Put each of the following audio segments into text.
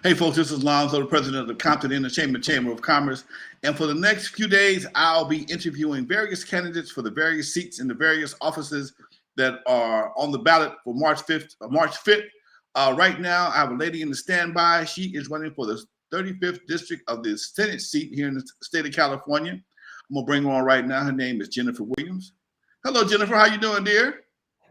Hey, folks, this is Lonzo, the president of the Compton Entertainment Chamber of Commerce. And for the next few days, I'll be interviewing various candidates for the various seats in the various offices that are on the ballot for March 5th. Right now, I have a lady in the standby. She is running for the 35th district of the Senate seat here in the state of California. I'm going to bring her on right now. Her name is Jennifer Williams. Hello, Jennifer. How you doing, dear?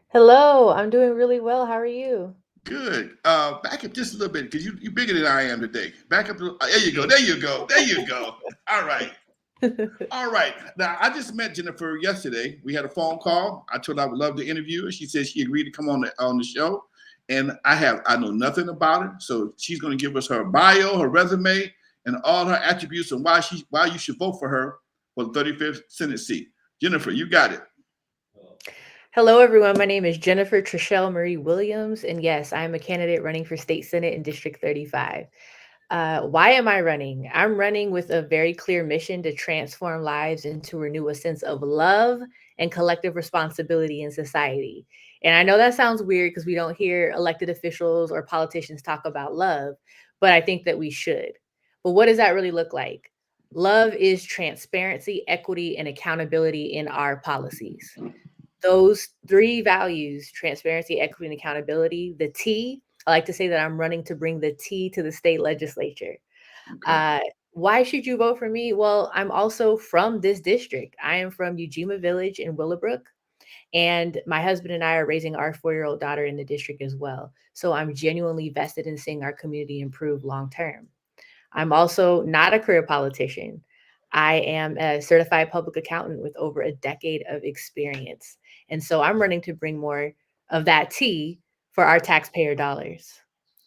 Hello, I'm doing really well. How are you? Good. Back up just a little bit because you're bigger than I am today. Back up. There you go. There you go. There you go. All right. All right. Now, I just met Jennifer yesterday. We had a phone call. I told her I would love to interview her. She said she agreed to come on the show. And I know nothing about her. So she's going to give us her bio, her resume, and all her attributes and why you should vote for her for the 35th Senate seat. Jennifer, you got it. Hello, everyone. My name is Jennifer Trishelle Marie Williams, and yes, I am a candidate running for State Senate in District 35. Why am I running? I'm running with a very clear mission to transform lives and to renew a sense of love and collective responsibility in society. And I know that sounds weird because we don't hear elected officials or politicians talk about love, but I think that we should. But what does that really look like? Love is transparency, equity, and accountability in our policies. Those three values, transparency, equity, and accountability, the T, I like to say that I'm running to bring the T to the state legislature. Okay. Uh, why should you vote for me? Well, I'm also from this district. I am from Ujima Village in Willowbrook, and my husband and I are raising our 4-year-old daughter in the district as well. So I'm genuinely vested in seeing our community improve long term. I'm also not a career politician. I am a certified public accountant with over a decade of experience. And so I'm running to bring more of that tea for our taxpayer dollars.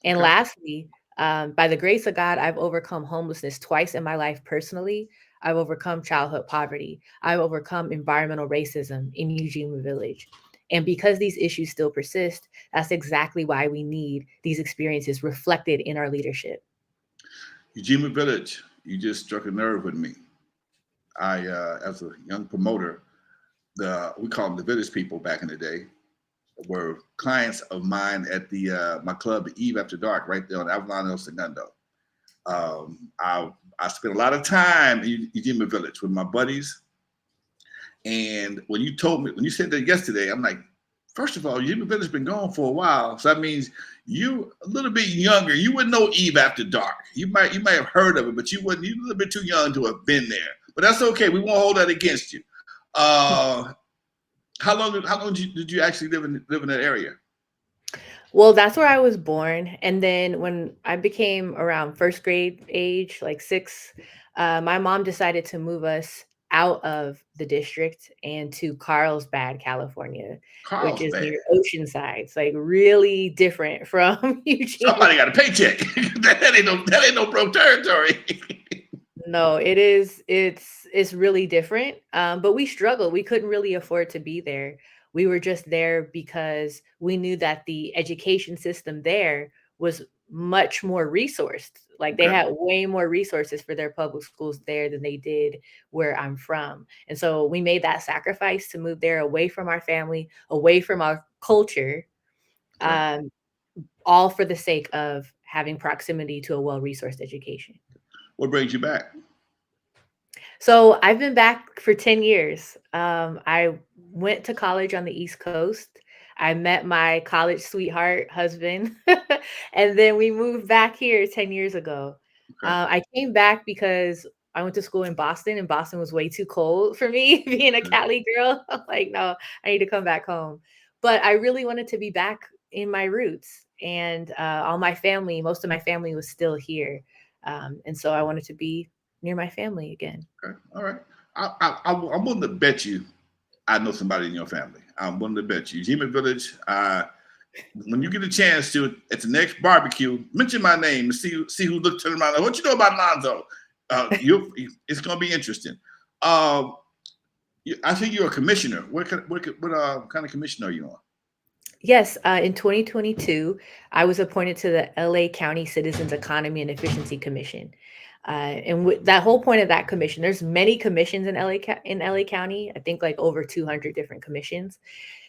And Okay. lastly, by the grace of God, I've overcome homelessness twice in my life personally. I've overcome childhood poverty. I've overcome environmental racism in Eugene Village. And because these issues still persist, that's exactly why we need these experiences reflected in our leadership. Ujima Village, you just struck a nerve with me. As a young promoter, we call them the village people back in the day, were clients of mine at the my club, the Eve After Dark, right there on Avalon El Segundo. I spent a lot of time in Ujima Village with my buddies, and when you said that yesterday, I'm like, first of all, Ujima Village has been gone for a while, so that means you a little bit younger. You wouldn't know Eve After Dark. You might have heard of it, but you wouldn't. You're a little bit too young to have been there. But that's okay. We won't hold that against you. Uh, how long did you actually live in that area? Well, that's where I was born. And then when I became around first grade age, like six, my mom decided to move us out of the district and to Carlsbad, California, which is Carlsbad. near Oceanside. It's like really different from Eugene. Somebody got a paycheck. that ain't no broke territory. No, it is. It's really different. But we struggled. We couldn't really afford to be there. We were just there because we knew that the education system there was much more resourced. Like they Okay. had way more resources for their public schools there than they did where I'm from. And so we made that sacrifice to move there away from our family, away from our culture, Okay. um, all for the sake of having proximity to a well-resourced education. What brings you back? So I've been back for 10 years. I went to college on the East Coast. I met my college sweetheart husband, and then we moved back here 10 years ago. Okay. I came back because I went to school in Boston, and Boston was way too cold for me, being a Okay. Cali girl. I'm like, no, I need to come back home. But I really wanted to be back in my roots, and all my family, most of my family was still here. And so I wanted to be near my family again. Okay. All right. I'm willing to bet you I know somebody in your family. I'm willing to bet you. Jimmy Village, when you get a chance to, at the next barbecue, mention my name and see who looked around. Like, what you know about Lonzo? It's going to be interesting. Uh, I think you're a commissioner. What kind of commission are you on? Yes, in 2022, I was appointed to the LA County Citizens Economy and Efficiency Commission. That whole point of that commission, there's many commissions in LA County. I think like over 200 different commissions.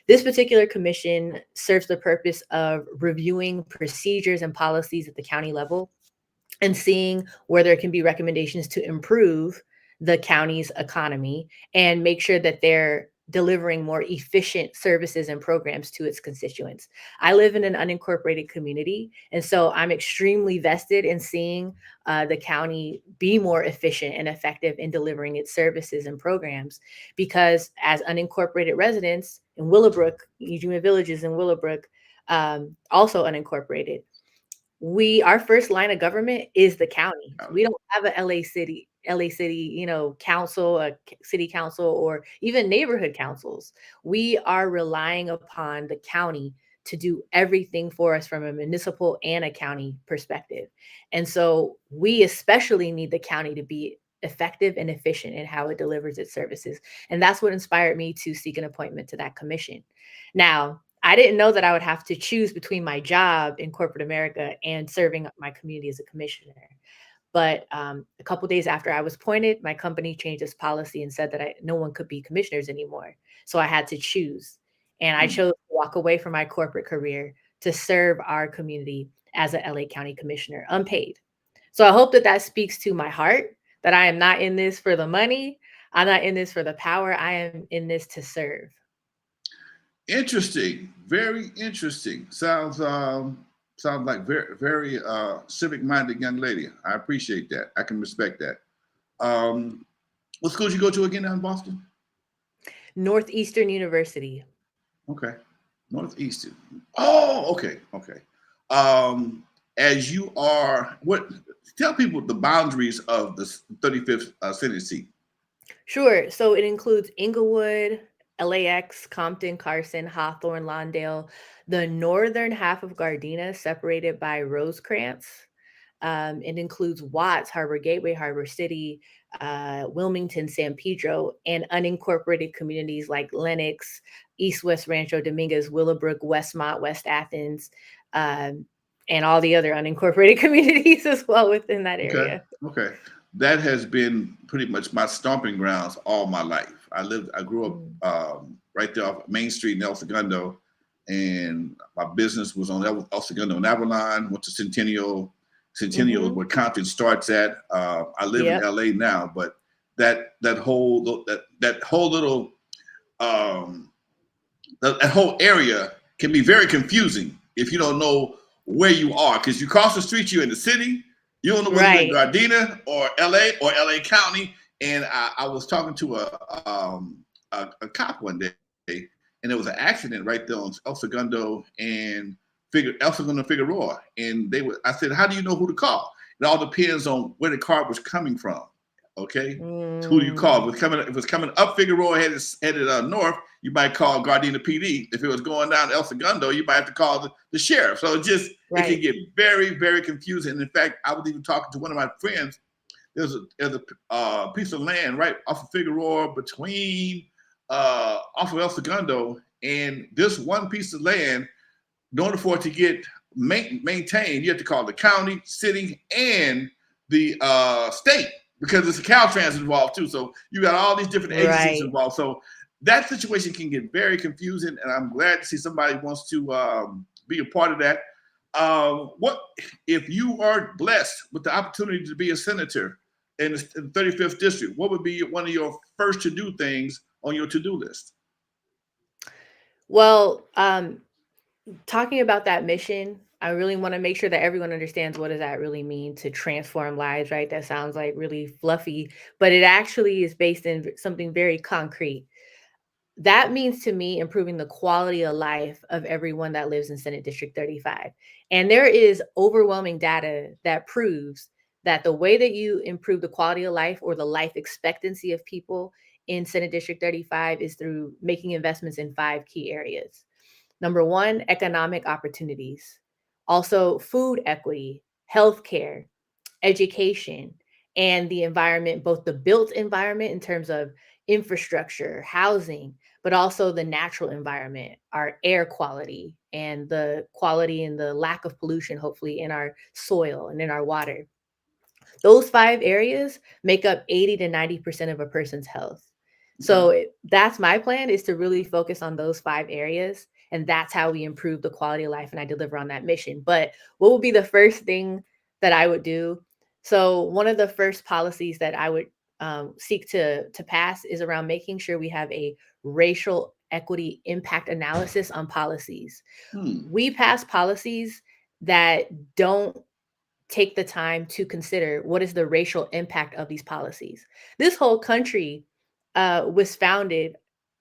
This particular commission serves the purpose of reviewing procedures and policies at the county level and seeing where there can be recommendations to improve the county's economy and make sure that they're delivering more efficient services and programs to its constituents. I live in an unincorporated community, and so I'm extremely vested in seeing the county be more efficient and effective in delivering its services and programs. Because as unincorporated residents in Willowbrook, Human Villages in Willowbrook, also unincorporated, our first line of government is the county. We don't have a LA City, council, city council, or even neighborhood councils. We are relying upon the county to do everything for us from a municipal and a county perspective. And so we especially need the county to be effective and efficient in how it delivers its services. And that's what inspired me to seek an appointment to that commission. Now, I didn't know that I would have to choose between my job in corporate America and serving my community as a commissioner. But a couple days after I was appointed, my company changed its policy and said that no one could be commissioners anymore. So I had to choose. And I Hmm. chose to walk away from my corporate career to serve our community as a LA County commissioner, unpaid. So I hope that that speaks to my heart, that I am not in this for the money. I'm not in this for the power. I am in this to serve. Interesting, very interesting. Sounds like very civic minded young lady. I appreciate that. I can respect that. Um, what school did you go to again down in Boston? Northeastern University. Okay, Northeastern. Oh, okay, okay. Um, as you are, what? Tell people the boundaries of the 35th Senate seat. Sure. So it includes Inglewood, LAX, Compton, Carson, Hawthorne, Lawndale, the northern half of Gardena, separated by Rosecrans. It includes Watts, Harbor Gateway, Harbor City, Wilmington, San Pedro, and unincorporated communities like Lenox, East West Rancho Dominguez, Willowbrook, Westmont, West Athens, um, and all the other unincorporated communities as well within that Okay. area. Okay. That has been pretty much my stomping grounds all my life. I grew Mm. up right there off Main Street in El Segundo, and my business was on El Segundo and Avalon. Went to Centennial. Centennial is Hmm. where Compton starts at. I live in Yep. LA now, but that whole little um, that whole area can be very confusing if you don't know where you are. Because you cross the street, you're in the city. You don't know whether you're in Right. Gardena or LA or LA County. And I was talking to a cop one day, and there was an accident right there on El Segundo and El Segundo and Figueroa. And I said, "How do you know who to call?" It all depends on where the car was coming from. Okay, who do you call? Mm, If it was coming up Figueroa headed north, you might call Gardena PD. If it was going down El Segundo, you might have to call the sheriff. So it can right. get very, very confusing. And in fact, I was even talking to one of my friends. There's a piece of land right off of Figueroa between off of El Segundo, and this one piece of land, in order for it to get maintained, you have to call the county, city, and the state because there's a Caltrans involved too. So you got all these different agencies Right. involved. So that situation can get very confusing, and I'm glad to see somebody wants to be a part of that. What if you are blessed with the opportunity to be a senator in the 35th district? What would be one of your first to do things on your to do list? Well, talking about that mission, I really want to make sure that everyone understands what does that really mean to transform lives, right? That sounds like really fluffy, but it actually is based in something very concrete. That means to me improving the quality of life of everyone that lives in Senate District 35. And there is overwhelming data that proves that the way that you improve the quality of life or the life expectancy of people in Senate District 35 is through making investments in five key areas. Number one, economic opportunities. Also, food equity, healthcare, education, and the environment, both the built environment in terms of infrastructure, housing, but also the natural environment, our air quality, and the quality and the lack of pollution, hopefully, in our soil and in our water. Those 5 areas make up 80 to 90% of a person's health. Okay. So that's my plan, is to really focus on those 5 areas, and that's how we improve the quality of life and I deliver on that mission. But what would be the first thing that I would do? So one of the first policies that I would seek to pass is around making sure we have a racial equity impact analysis on policies. Hmm. We pass policies that don't take the time to consider what is the racial impact of these policies. This whole country was founded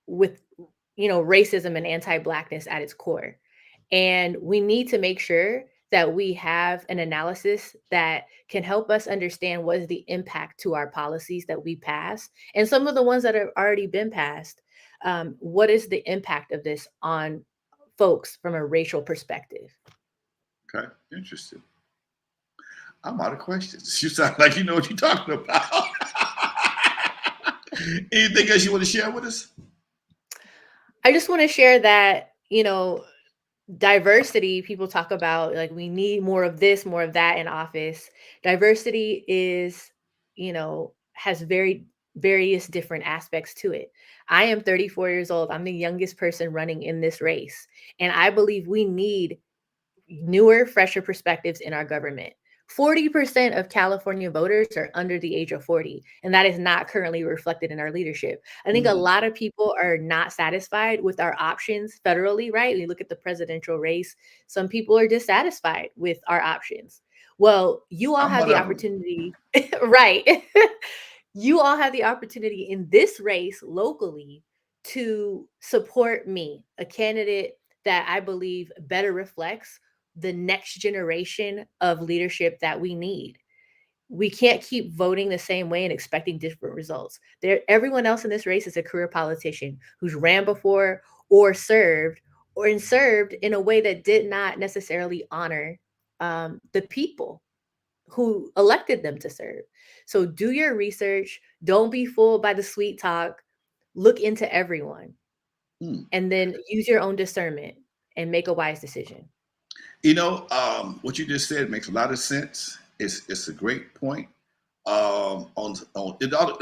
with, racism and anti-blackness at its core. And we need to make sure that we have an analysis that can help us understand what is the impact to our policies that we pass. And some of the ones that have already been passed, what is the impact of this on folks from a racial perspective? Okay. Interesting. I'm out of questions. You sound like you know what you're talking about. Anything else you want to share with us? I just want to share that, diversity, people talk about like we need more of this, more of that in office. Diversity is, has very various different aspects to it. I am 34 years old. I'm the youngest person running in this race. And I believe we need newer, fresher perspectives in our government. 40% of California voters are under the age of 40, and that is not currently reflected in our leadership. I think a Mm. lot of people are not satisfied with our options federally, right? We look at the presidential race, some people are dissatisfied with our options. Well, you all I'm have one the of them. opportunity, right? You all have the opportunity in this race locally to support me, a candidate that I believe better reflects the next generation of leadership that we need. We can't keep voting the same way and expecting different results. Everyone else in this race is a career politician who's ran before or served in a way that did not necessarily honor the people who elected them to serve. So do your research. Don't be fooled by the sweet talk. Look into everyone Mm. and then use your own discernment and make a wise decision. What you just said makes a lot of sense. It's a great point. On it all,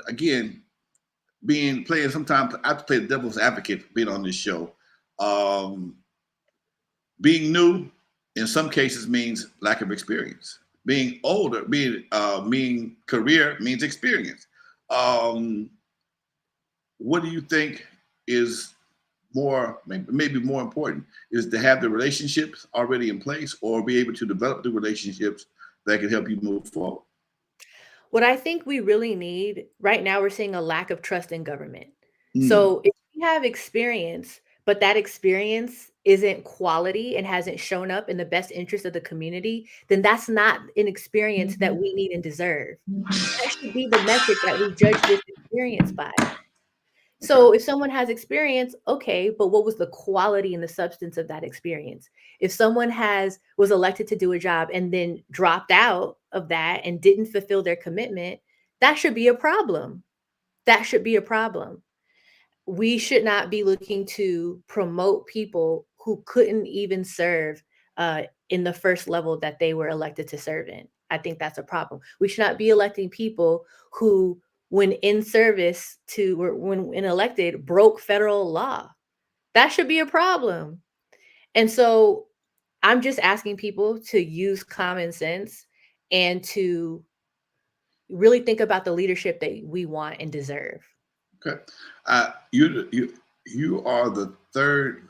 again, being playing sometimes I have to play the devil's advocate being on this show. Um, being new in some cases means lack of experience. Being older, being career means experience. Um, what do you think is more maybe more important is to have the relationships already in place or be able to develop the relationships that can help you move forward? What I think we really need right now, we're seeing a lack of trust in government. Mm. So if we have experience, but that experience isn't quality and hasn't shown up in the best interest of the community, then that's not an experience that we need and deserve. That should be the metric that we judge this experience by. Okay. So if someone has experience, okay, but what was the quality and the substance of that experience? If someone was elected to do a job and then dropped out of that and didn't fulfill their commitment, that should be a problem. That should be a problem. We should not be looking to promote people who couldn't even serve in the first level that they were elected to serve in. I think that's a problem. We should not be electing people who, when in service to, or when elected, broke federal law. That should be a problem. And so I'm just asking people to use common sense and to really think about the leadership that we want and deserve. Okay. You are the third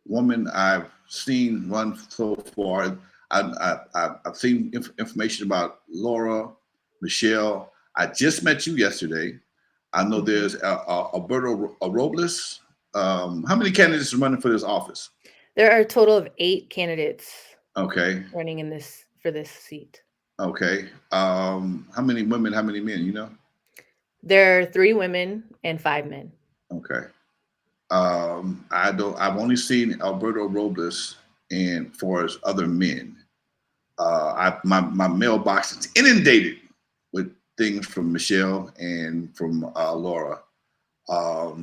woman I've seen run so far. I've seen information about Laura, Michelle. I just met you yesterday. I know Mhm. there's Alberto Robles. How many candidates are running for this office? There are a total of 8 candidates Okay. running in this for this seat. Okay. How many women? How many men? You know? There are 3 women and 5 men. Okay. I don't. I've only seen Alberto Robles and for his other men. My mailbox is inundated with things from Michelle and from Laura. I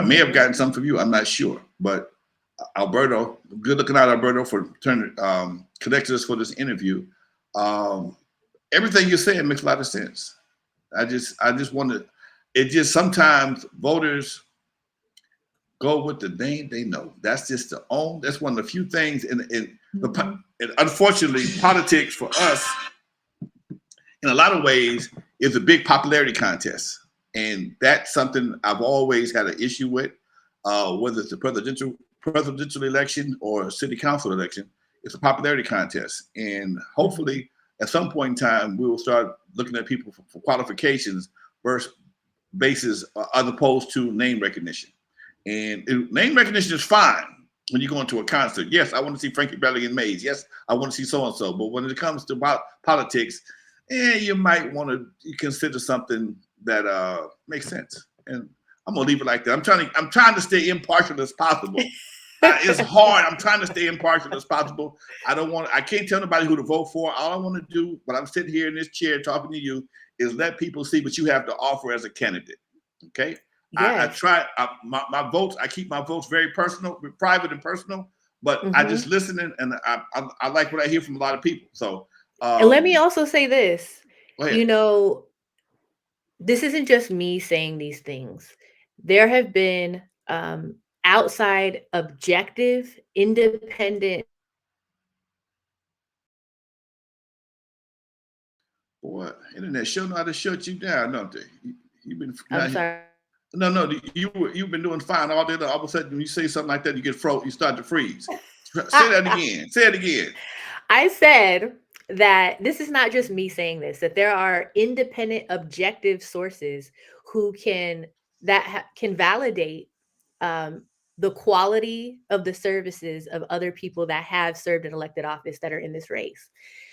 may have Mhm. gotten some from you. I'm not sure, but Alberto, good looking out, Alberto, for turning connecting us for this interview. Um, Everything you're saying makes a lot of sense. I just want to. It just sometimes voters go with the name they know. That's just the own. That's one of the few things in the. And unfortunately, politics for us in a lot of ways, is a big popularity contest. And that's something I've always had an issue with, whether it's a presidential election or a city council election. It's a popularity contest. And hopefully, at some point in time, we will start looking at people for qualifications versus basis as opposed to name recognition. And name recognition is fine when you go into a concert. Yes, I want to see Frankie Belly and Mays. Yes, I want to see so and so. But when it comes to politics, you might want to consider something that makes sense. And I'm gonna leave it like that. I'm trying to stay impartial as possible. It's hard. I'm trying to stay impartial as possible. I can't tell nobody who to vote for. All I want to do, when I'm sitting here in this chair talking to you, is let people see what you have to offer as a candidate. Okay. Yes. I try my votes. I keep my votes very personal, private and personal, but I just listen and I like what I hear from a lot of people. So, and let me also say this, this isn't just me saying these things. There have been outside, objective, independent. Boy, internet show know how to shut you down, don't they? You've been. I'm sorry. No, you've been doing fine all day. All of a sudden, when you say something like that, you get you start to freeze. Say that again. Say it again. I said that this is not just me saying this, that there are independent, objective sources who can validate the quality of the services of other people that have served an elected office that are in this race.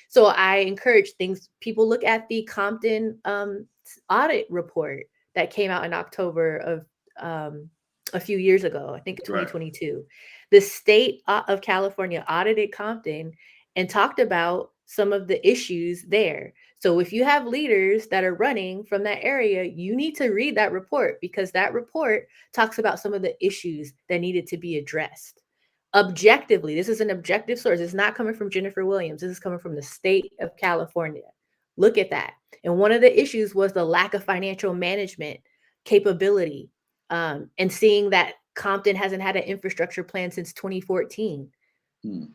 So I encourage people look at the Compton audit report that came out in October of a few years ago, I think 2022. Right. The state of California audited Compton and talked about some of the issues there. So if you have leaders that are running from that area, you need to read that report, because that report talks about some of the issues that needed to be addressed. Objectively, this is an objective source. It's not coming from Jennifer Williams. This is coming from the state of California. Look at that. And one of the issues was the lack of financial management capability, and seeing that Compton hasn't had an infrastructure plan since 2014.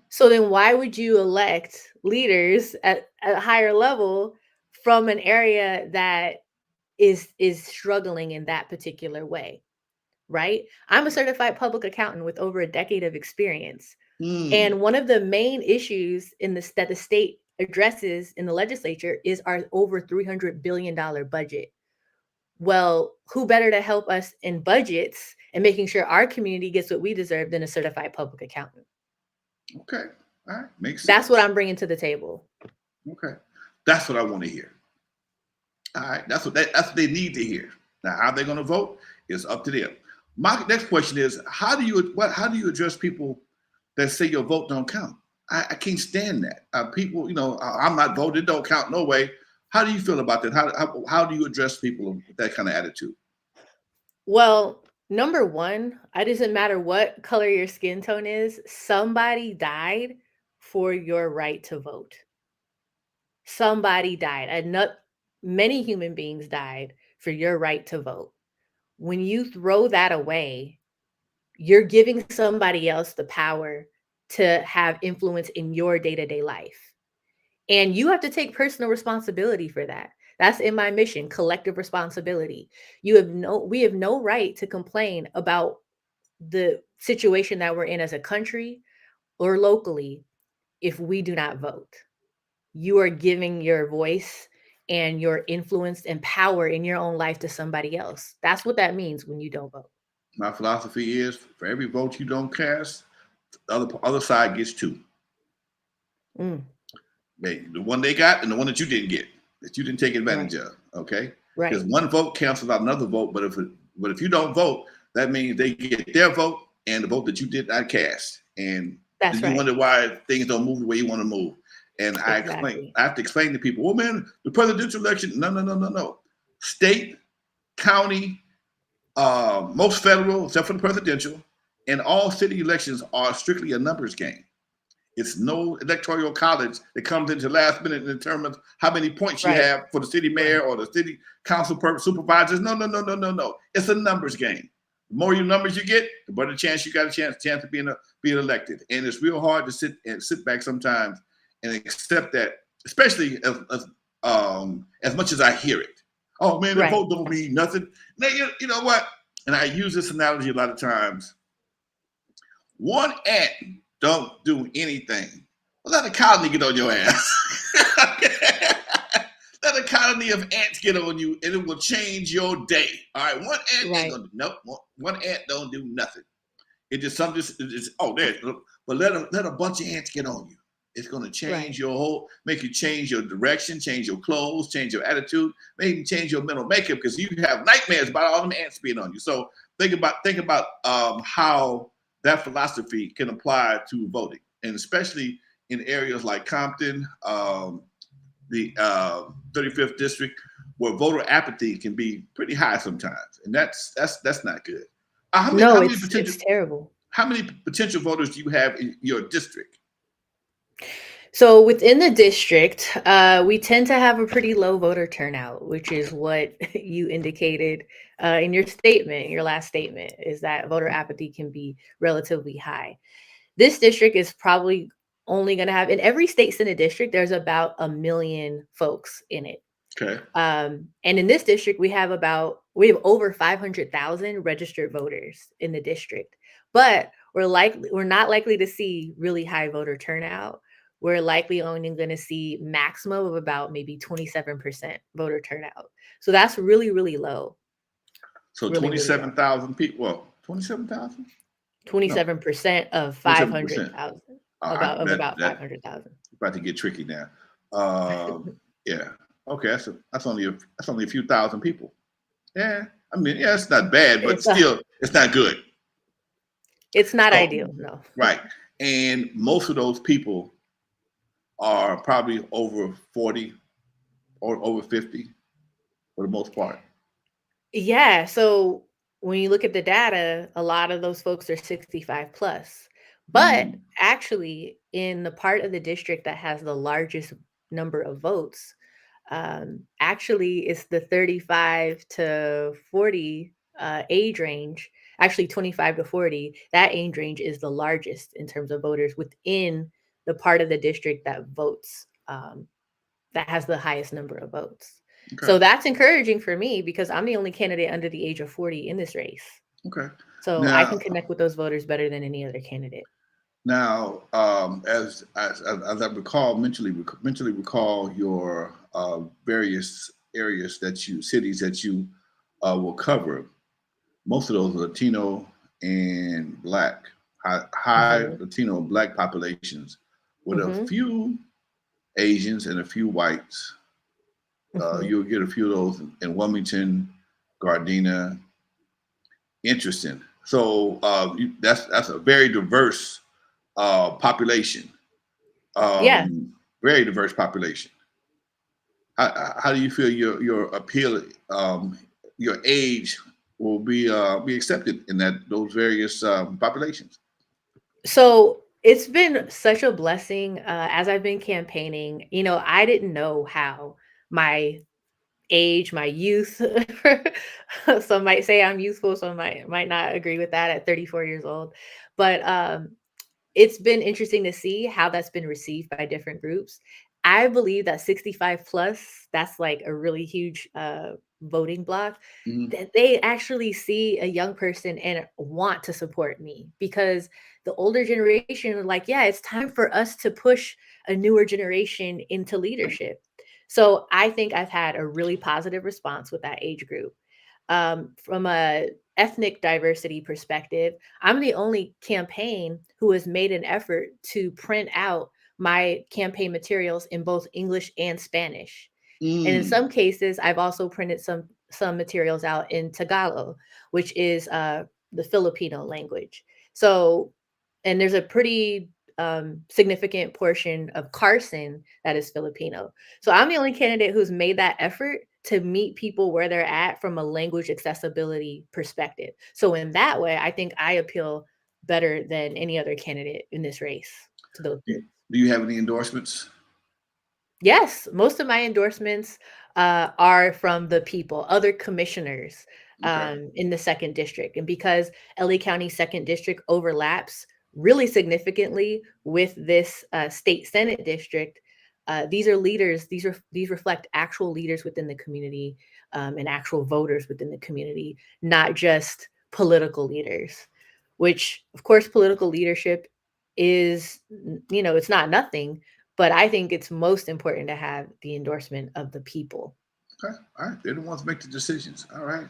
So then why would you elect leaders at a higher level from an area that is struggling in that particular way? Right? I'm a certified public accountant with over a decade of experience. And one of the main issues that the state addresses in the legislature is our over $300 billion budget. Well, who better to help us in budgets and making sure our community gets what we deserve than a certified public accountant? Okay. All right. Makes sense. That's what I'm bringing to the table. Okay. That's what I want to hear. All right. That's what they need to hear. Now, how they're going to vote is up to them. My next question is, how do you address people that say your vote don't count? I can't stand that. People, I'm not voting, don't count, no way. How do you feel about that? How do you address people with that kind of attitude? Well, number one, it doesn't matter what color your skin tone is. Somebody died for your right to vote. Somebody died. Many human beings died for your right to vote. When you throw that away, you're giving somebody else the power to have influence in your day-to-day life. And you have to take personal responsibility for that. That's in my mission, collective responsibility. We have no right to complain about the situation that we're in as a country or locally if we do not vote. You are giving your voice and your influence and power in your own life to somebody else. That's what that means when you don't vote. My philosophy is, for every vote you don't cast, the other side gets two. The one they got and the one that you didn't get, that you didn't take advantage of. Okay, right? Because one vote cancels out another vote, but if you don't vote, that means they get their vote and the vote that you did not cast, and that's you wonder why things don't move the way you want to move. And exactly. I have to explain to people, well, man, the presidential election, no. State, county, most federal, except for the presidential, and all city elections are strictly a numbers game. It's no electoral college that comes into last minute and determines how many points you have for the city mayor or the city council supervisors. No. It's a numbers game. The more numbers you get, the better chance you got a chance of being elected. And it's real hard to sit back sometimes and accept that, especially as as much as I hear it. Oh man, the Right. vote don't mean nothing. Now, you know what? And I use this analogy a lot of times. One ant don't do anything. Well, let a colony get on your ass. Let a colony of ants get on you, and it will change your day. All right, one ant ain't Right. gonna nope. One ant don't do nothing. It just some just oh there. But let a bunch of ants get on you. It's gonna change Right. your whole, make you change your direction, change your clothes, change your attitude, maybe change your mental makeup because you have nightmares about all them ants being on you. So think about how that philosophy can apply to voting, and especially in areas like Compton, the 35th district, where voter apathy can be pretty high sometimes, and that's not good. How many No, how many potential it's terrible. how many potential voters do you have in your district? So within the district, we tend to have a pretty low voter turnout, which is what you indicated in your statement. Your last statement is that voter apathy can be relatively high. This district is probably only going to have, in every state senate district, there's about 1 million folks in it. Okay. And in this district, we have over 500,000 registered voters in the district, but we're not likely to see really high voter turnout. We're likely only going to see maximum of about maybe 27% voter turnout. So that's really, really low, So really, really low. 27,000 people. Well, 27,000? No, 27% of 27%. 500,000, I, about that 500,000. about to get tricky now. Yeah. Okay. That's only a few thousand people. Yeah. I mean, yeah, it's not bad, but It's a, still, it's not good. it's not So, ideal, no. right. And most of those people are probably over 40 or over 50 for the most part. Yeah, so when you look at the data, a lot of those folks are 65 plus. But Mm, actually, in the part of the district that has the largest number of votes, actually, it's the 35 to 40 age range. Actually, 25 to 40, that age range is the largest in terms of voters within the part of the district that votes. That has the highest number of votes. okay. So that's encouraging for me because I'm the only candidate under the age of 40 in this race. Okay. So I can Now, connect with those voters better than any other candidate. as I recall, mentally recall your various areas cities that you will cover. Most of those are Latino and Black, high Hmm. Latino and Black populations, with a Hmm. few Asians and a few whites. Hmm. You'll get a few of those in Wilmington, Gardena. Interesting. So that's a very diverse population. Yeah. Very diverse population. How do you feel your appeal, your age will be accepted in those various populations? So it's been such a blessing as I've been campaigning. I didn't know how my age, my youth. Some might say I'm youthful, some might not agree with that at 34 years old. But it's been interesting to see how that's been received by different groups. I believe that 65 plus, that's like a really huge voting block, Hmm. that they actually see a young person and want to support me because the older generation are like, yeah, it's time for us to push a newer generation into leadership. So I think I've had a really positive response with that age group. From a ethnic diversity perspective, I'm the only campaign who has made an effort to print out my campaign materials in both English and Spanish. And in Mm. some cases, I've also printed some materials out in Tagalog, which is the Filipino language. So, and there's a pretty significant portion of Carson that is Filipino. So I'm the only candidate who's made that effort to meet people where they're at from a language accessibility perspective. So in that way, I think I appeal better than any other candidate in this race to those Do groups. do you have any endorsements? Yes, most of my endorsements are from the people, other commissioners Okay. in the second district. And because LA County second district overlaps really significantly with this state senate district, These are leaders. These reflect actual leaders within the community, and actual voters within the community, not just political leaders. Which, of course, political leadership is, it's not nothing, but I think it's most important to have the endorsement of the people. Okay. All right. They're the ones to make the decisions. All right.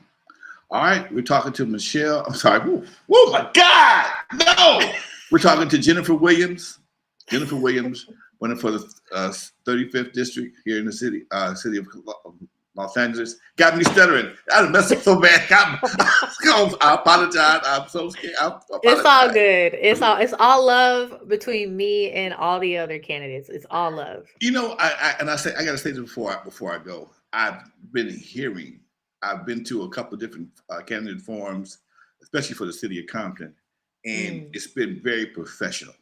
All right. We're talking to Michelle. I'm sorry. Oh my God. No. We're talking to Jennifer Williams. Jennifer Williams, running for the 35th district here in the city of Los Angeles. Got me stuttering. I messed up so bad. I apologize. I'm so scared. It's all good. It's all love between me and all the other candidates. It's all love. I gotta say this before I go. I've been to a couple of different candidate forums, especially for the city of Compton, and it's been very professional.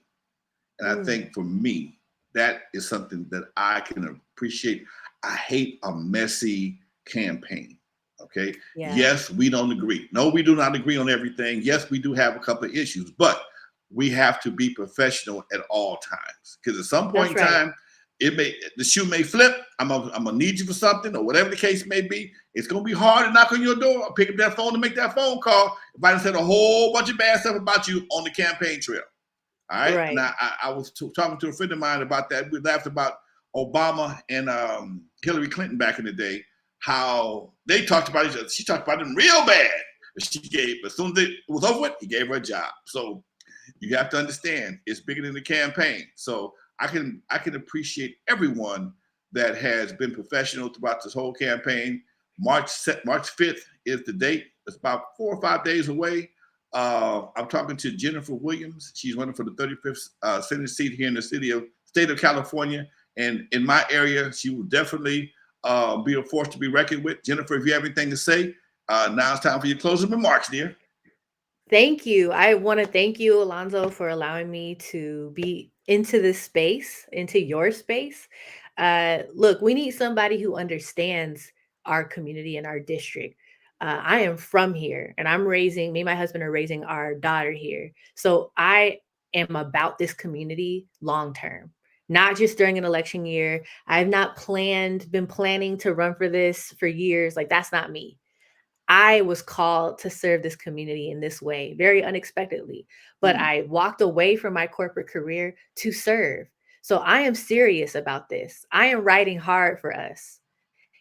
And I think for me, that is something that I can appreciate. I hate a messy campaign. Okay. Yeah. Yes, we don't agree. No, we do not agree on everything. Yes, we do have a couple of issues, but we have to be professional at all times. Because at some point in time, the shoe may flip. I'm gonna need you for something, or whatever the case may be. It's gonna be hard to knock on your door or pick up that phone to make that phone call if I done said a whole bunch of bad stuff about you on the campaign trail. All right. And I was talking to a friend of mine about that. We laughed about Obama and Hillary Clinton back in the day, how they talked about each other. She talked about them real bad. But as soon as it was over with, he gave her a job. So you have to understand, it's bigger than the campaign. So I can appreciate everyone that has been professional throughout this whole campaign. March 5th is the date. It's about 4 or 5 days away. I'm talking to Jennifer Williams. She's running for the 35th Senate seat here in the state of California. And in my area, she will definitely be a force to be reckoned with. Jennifer, if you have anything to say, now it's time for your closing remarks, dear. Thank you. I want to thank you, Lonzo, for allowing me to be into this space, into your space. Look, we need somebody who understands our community and our district. I am from here, and me and my husband are raising our daughter here. So I am about this community long term, not just during an election year. I've not been planning to run for this for years. Like, that's not me. I was called to serve this community in this way, very unexpectedly, but I walked away from my corporate career to serve. So I am serious about this. I am writing hard for us.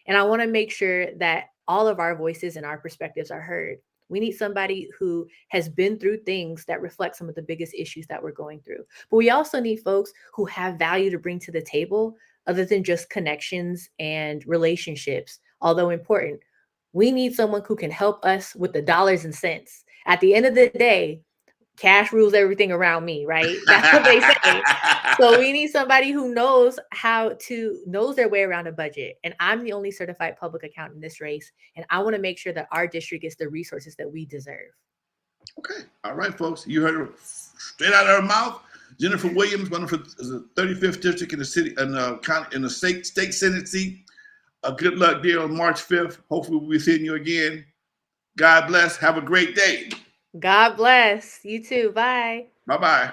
And I want to make sure that all of our voices and our perspectives are heard. We need somebody who has been through things that reflect some of the biggest issues that we're going through. But we also need folks who have value to bring to the table other than just connections and relationships, although important. We need someone who can help us with the dollars and cents. At the end of the day, cash rules everything around me, right? That's what they say. So we need somebody who knows their way around a budget. And I'm the only certified public accountant in this race. And I want to make sure that our district gets the resources that we deserve. Okay. All right, folks. You heard her straight out of her mouth. Jennifer Williams, running for the 35th district in the city, in the state Senate seat. Good luck, dear, on March 5th. Hopefully we'll be seeing you again. God bless. Have a great day. God bless. You too. Bye. Bye-bye.